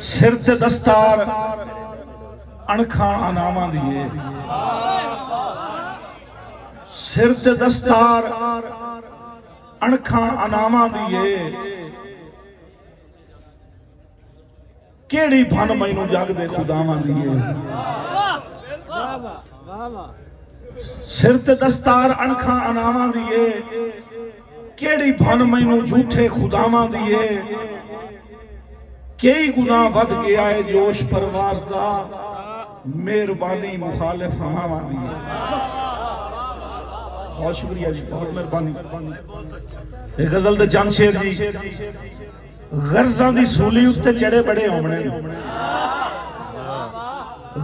सिर ते दस्तार अणखा अनामा दिए, सिर ते दस्तार अणखा अनामा दिए, केड़ी भन मैनू जग दे खुदावां दिए। सिर ते दस्तार अणखा अनामा दिए, केड़ी भन मैनू झूठे खुदावां दिए। कई गुना वध गया है जोश परवास दा, मेहरबानी मुखालिफ हवावां दी। बहुत शुक्रिया जी, बहुत मेहरबानी। एक गजल दे चंद शेर जी। गर्जां दी सूली उत्ते चढ़े बड़े होमने,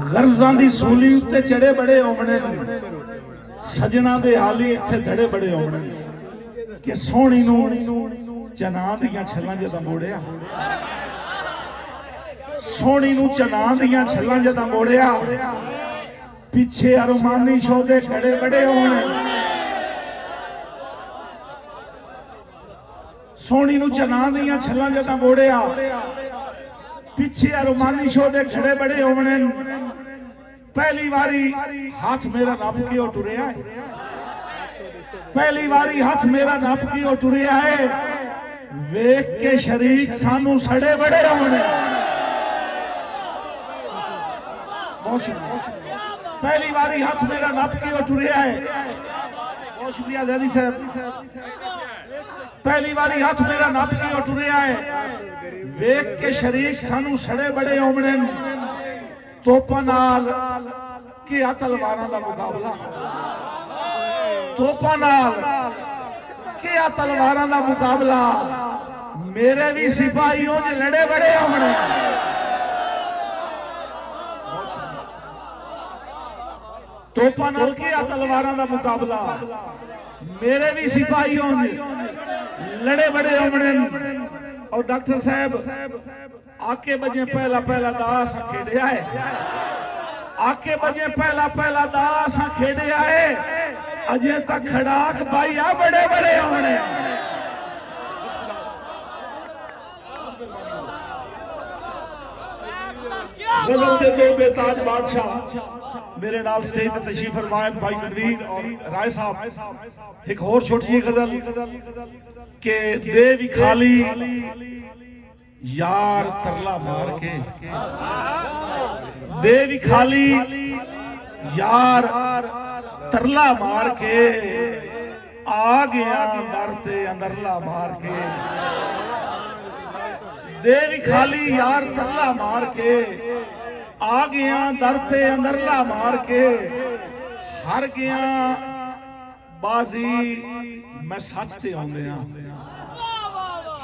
गर्जां दी सूली उत्ते चढ़े बड़े होमने, सजना दे हाली इत्थे धड़े बड़े होमने। कि सोहनी नूं चना दियां छल्लां जदां मोड़िया, सोहनी नूं चना दियां छल्लां जदां मोड़िया, पिछे अरमानी शोधे खड़े बड़े होने। सोहनी नूं चना दियां छल्लां जदां मोड़िया, पिछे अरमानी शोधे खड़े बड़े होने। पहली बारी हाथ मेरा नप के ओ टुरिया है, पहली बारी हाथ मेरा नप के ओ टुरिया है। वेख के शरीक सानू सड़े बड़े होने। पहली बारी हाथ मेरा नप के ओ टुरिया है। बहुत शुक्रिया दैदी साहब। पहली बारी हाथ मेरा नप के ओ टुरिया है। वेख के शरीक सानू सड़े बड़े होने। तोपां नाल क्या तलवारां दा मुकाबला, तोपां नाल क्या तलवारां दा मुकाबला। मेरे भी सिपाहियों ने लड़े बड़े होने। तोपां नाल क्या तलवारां दा मुकाबला, मेरे भी सिपाहियों ने लड़े बड़े होने। और डॉक्टर साहब आके बजे पहला पहला दास खेड़िया है, आके बजे पहला पहला दास खेड़िया है। अजे तक खड़ाक भाईया बड़े बड़े होने। गजल दे दो बेताज बादशाह मेरे नाल स्टेज पे तशरीफ फरमाए, भाई तनवीर और राय साहब। एक और छोटी जी गजल के दे भी खाली यार तरला मार के, दे भी खाली यार तरला मार के, आ गया दर ते अंदरला मार के। दे भी खाली यार तरला मार के, आ गया दर ते अंदरला मार के। हार गया बाजी मैं सच ते आउंदिया,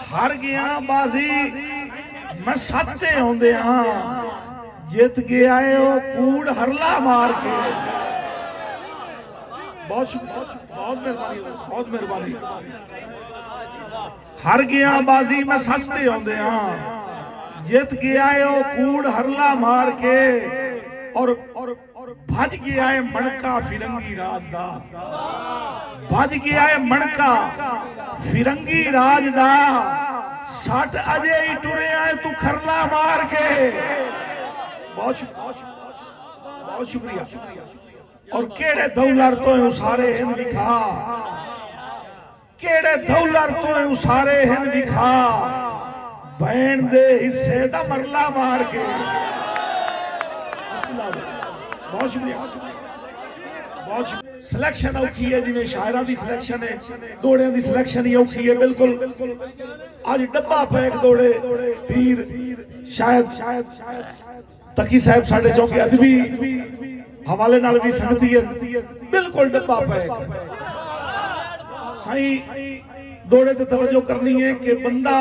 हार गया बाजी मैं सच ते आउंदिया। जित गया है वो कूड़ हरला मार के। बहुत बहुत मेहरबानी, बहुत मेहरबानी। हार गया बाजी मैं सच ते आउंदिया, जित गया है वो कूड़ हरला मार के। और भज गया है मणका फिरंगी राज दा, भज गया है मणका फिरंगी राज दा। सट अजे ही टुरे आए तू खरला मार के। बहुत शुक्रिया। और केड़े दौलर तो उसारे हिंद लिखा, केड़े दौलर तो उसारे हिंद लिखा। बहन दे हिस्से दा मरला मार के। बहुत शुक्रिया, बहुत सिलेक्शन औखी है, जिवें शायरां दी सिलेक्शन है, दौड़ियां दी सिलेक्शन ही औखी है। बिल्कुल अज डब्बा पैक दौड़े पीर शायद तकी साहब साडे चौके अदबी हवाले नाल भी संगती है। बिल्कुल डब्बा पैक। सही दौड़े ते तवज्जो करनी है कि बंदा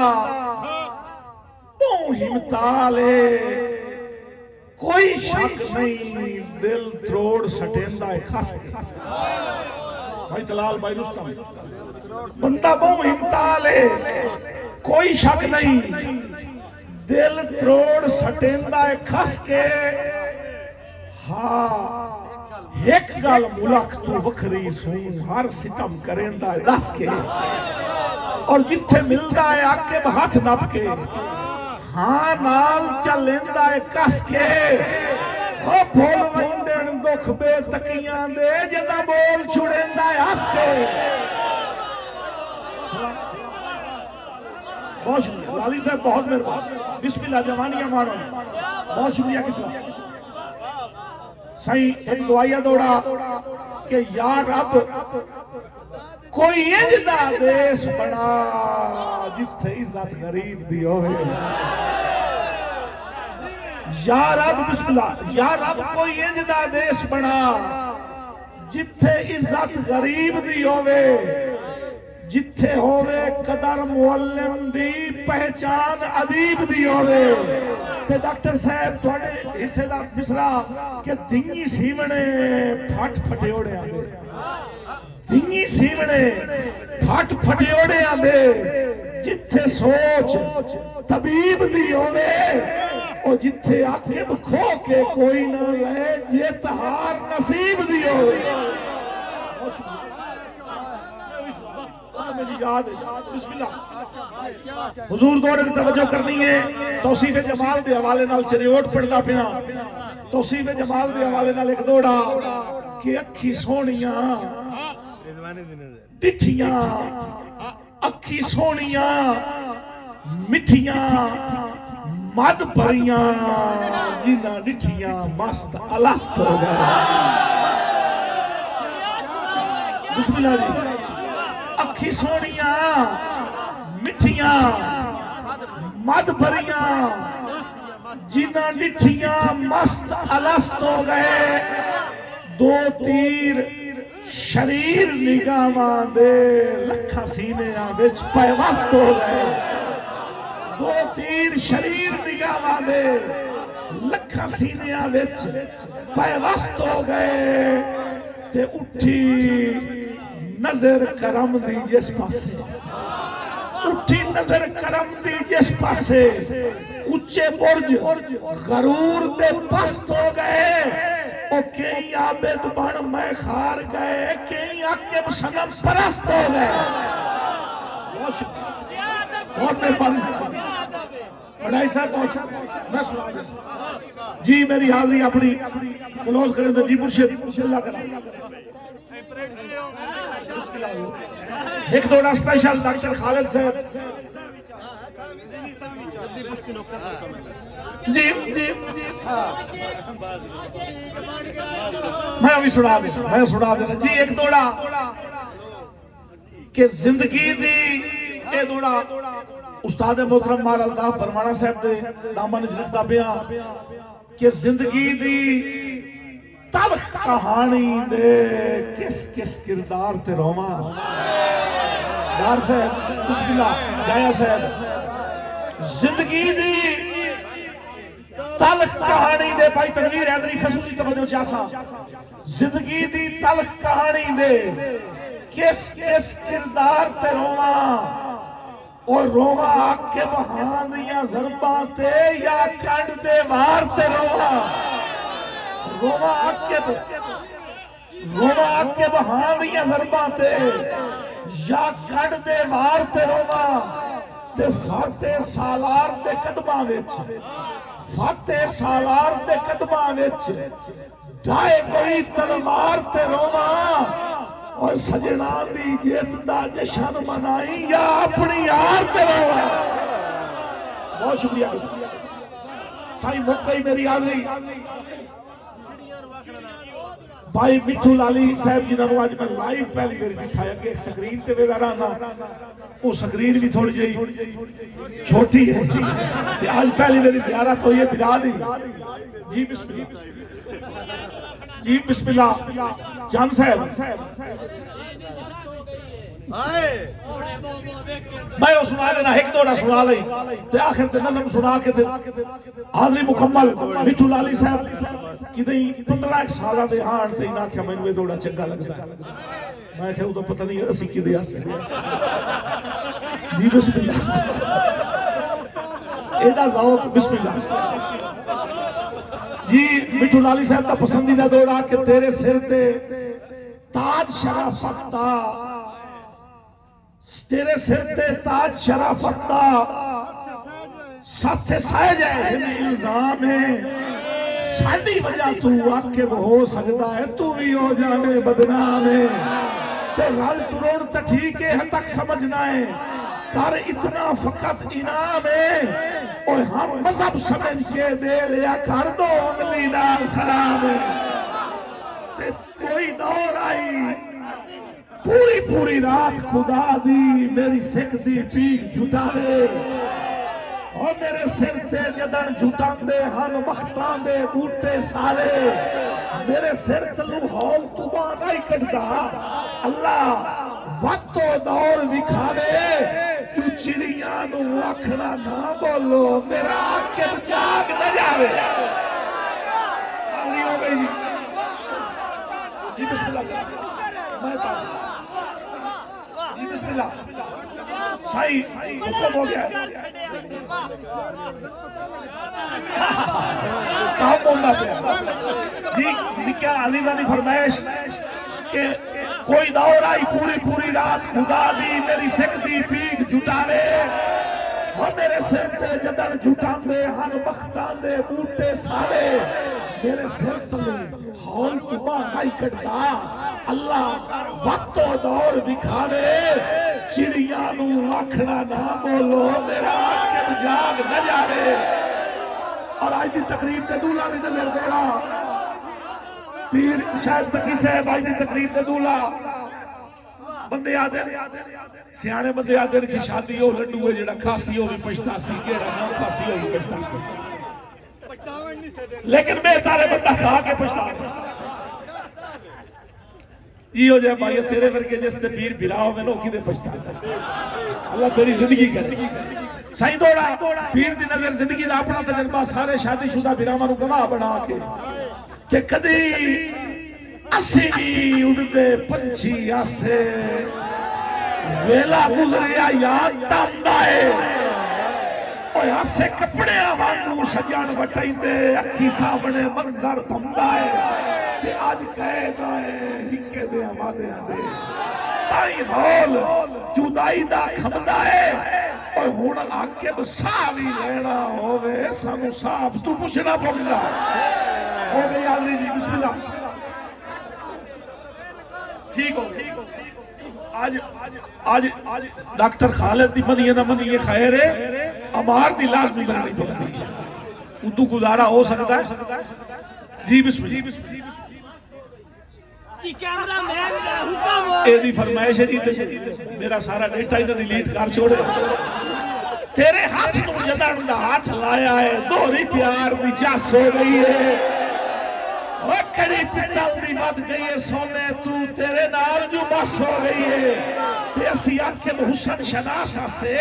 बहु हिम्मताल है, कोई शक नहीं, दिल त्रोड़ सटेंदा है खस के। भाई तलाल भाई रुस्तम, बंदा बहु हिम्मताल है, कोई शक नहीं, दिल त्रोड़ सटेंदा है खस के। हाँ एक गल मुलक तू वखरी सू, हर सितम करेंदा है दस के। और जिथे मिलदा है आके हाथ नप के, हाँ नाल चलेंदा है कस के ओ भूल वंदन दुख बेतकियां दे जदा बोल छुड़ेंदा है हंस के। बहुत शुक्रिया लाली साहब, बहुत मेहरबान। बिस्मिल्लाह जवानियां मारो, बहुत शुक्रिया किसी सही। एक दुआया दौड़ा कि या रब कोई इंजदा देश बना जिथे इज्जत गरीब दी होवे। या रब बिस्मिल्लाह, या रब कोई इंजदा देश बना जिथे इज्जत गरीब दी होवे, जिथे होवे कदर मुअल्लिम दी पहचान अदीब दी होवे। ते डॉक्टर साहब थोड़े हिस्से दा मिसरा कि दिंगी सीवणे फट फटियोड़े आंदे, दिंगी सीवणे फट फटियोड़े आंदे, जिथे सोच तबीब दी होवे और जिथे आकिब खो के कोई ना ले ये तहार नसीब दी होवे। मेरी याद है बिस्मिल्लाह। हुजूर दौरे की तवज्जो करनी है। तौसीफ जमाल के हवाले नाल शरीयत पढ़दा पिया। तौसीफ जमाल के हवाले नाल एक दौड़ा कि अखी सोहणियां डिठियां, अखी सोहणियां मिठियां मद भरियां जिन्हां डिठियां मस्त अलस्त हो गए। बिस्मिल्लाह जी। अखी सोहणियां मिठियां मद भरियां जिन्हां डिठियां मस्त अलस्त हो गए। दो तीर शरीर निगाहां दे लखां सीनियां विच पैवस्त हो गए। दो तीर शरीर निगाहां दे लखां सीनियां विच पैवस्त हो गए। ते उठी नजर करम दी जिस पासे, उठी नजर करम दी जिस पासे, उच्चे बुर्ज गरूर दे पस्त हो गए। ओ कई आबिद बन मैं खार गए, कई आकिब सनम परस्त हो गए। बहुत मेहरबानी पढ़ाई साहब, मैं सुना दूं जी। मेरी हाजिरी अपनी क्लोज करें तो जी मुर्शिद एक दौड़ा स्पेशल डॉक्टर खालिद साहब जी जी। मैं अभी सुना देना जी। एक दौड़ा कि जिंदगी दी ए दौड़ा उस्ताद मोहतरम मार अल्ताफ बरमाना साहब दे दामन च रखदा पिया कि जिंदगी दी तलख कहानी दे किस किस किरदार ते रोवा। यार साहब बिस्मिल्लाह जाया साहब। जिंदगी दी तलख कहानी दे भाई तनवीर हैदरी खसूसी तवज्जो चासा। जिंदगी दी तलख कहानी दे किस किस किरदार ते रोवा। और रोवा आके बहान दियां ज़रबां ते या कंड दे वार ते रोवा। रोवा आके बहान दियां ज़रबां ते या कंड दे वार ते रोवा। ते फाते सालार दे कदमां विच, फाते सालार दे कदमां विच ढाए गई तलवार ते रोवा। और सजना दी जित दा जशन मनाई या अपनी यार ते रोवा। बहुत शुक्रिया साई मुक गई मेरी हाज़री। भाई मिठू लाली साहब जी ने आज मैं लाइव पहली बार बिठा अगे एक स्क्रीन ते वेदा रहना। वो स्क्रीन भी थोड़ी जी छोटी है ते आज पहली बार ज़ियारत हुई है बिरा दी जी। बिस्मिल्लाह जी बिस्मिल्लाह जान साहब। मैं सुना देना एक दौड़ा सुना ली ते आखिर ते नज़म सुना के हाज़री मुकम्मल। मिठू लाली साहब कि 15 साल दे हान ते इन्हां आख्या मैनूं ये दौड़ा चंगा लगदा। मैं आख्या उदों पता नहीं असीं किदे आसे जी। बिस्मिल्लाह एदा ज़ौक बिस्मिल्लाह जी। मिठू लाली साहब का पसंदीदा दौड़ा कि तेरे सिर ते ताज शराफत दा, तेरे सिर ते ताज शराफत दा साथे साए जाए इल्जाम है साडी वजह तू वाकिब हो सकता है तू भी हो जावे बदनाम है ते रल टुरोड़ तो ठीक है तक समझना है कर इतना फकत इनाम है और हम मजहब समझ के दे लिया कर दो उंगली नाल सलाम ते कोई दौर आई पूरी पूरी रात खुदा दी मेरी सिख दी पीक जुटावे और मेरे सिर ते जदन जुटांदे हन मखतां दे बूटे सारे मेरे सिर तलू हौल तुबा नहीं कटदा अल्लाह वक्तो दौर विखावे तू चिड़िया नू आखना ना बोलो मेरा आकिब जाग न जावे पूरी हो गई जी बिस्मिल्लाह मैं जी बिस्मिल्लाह सही हुक्म हो गया काम बोलना पे जी निका अजीजा ने फरमाइश के कोई दौर आई पूरी पूरी रात खुदा दी मेरी सिख दी पीक जुटावे और मेरे सिर ते जदन जुटांदे हन बख्तां दे बूटे सारे मेरे सिर तले हौल तुबा नहीं कटदा अल्लाह वक्तो दौर दिखावे चिड़िया नू आखना ना बोलो मेरा आकिब जाग न जावे और आज दी तकरीब ते दूल्हा ने नजर देना पीर शायद तकी साहब आज दी तकरीब ते दूल्हा बंदे आदे सियाने बंदे आदे की शादी हो लड्डू है जेड़ा खासी हो भी पछतासी केड़ा ना खासी हो भी पछतासी लेकिन मैं तारे बंदा खा के पछता जी हो जाए भाई तेरे वर्गे जिस ते पीर बिरा होवे नो किदे पछता अल्लाह तेरी जिंदगी करे सही दौड़ा पीर दी नजर जिंदगी दा अपना तजर्बा सारे शादीशुदा बिरावां नु गवाह बना के कदी असी उड़दे पंछी आसे वेला गुजरिया याद तंदा है ओए आसे कपड़े वांगू सजन वटाइंदे अखी सामने मंजर भंदा है ते आज कहदा है हिक्के दे आवादे आंदे ताई हौल जुदाई दा खमदा है और हुण आकिब साह भी लेना होवे सानू साफ तू पुछना पौंदा हो गई आदरी जी बिस्मिल्लाह ठीक हो आज आज आज डॉक्टर खालिद दी मनिए ना मनिए खैर है अमार दी लाजमी बनानी पड़ती है उदू गुजारा हो सकता है जी बिस्मिल्लाह एदी फरमाइश है जी मेरा सारा डेटा इन्हें डिलीट कर छोड़े तेरे हाथ नू जदन दा हाथ लाया है दोहरी प्यार दी चास हो गई है ओ कड़ी पितल दी बद गई है सोने तू तेरे नाल जो बस हो गई है ते असी आके हुसन शनासा से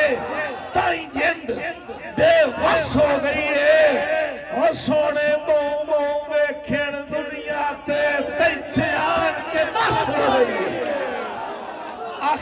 ताई जिंद बेवस हो गई है ओ सोने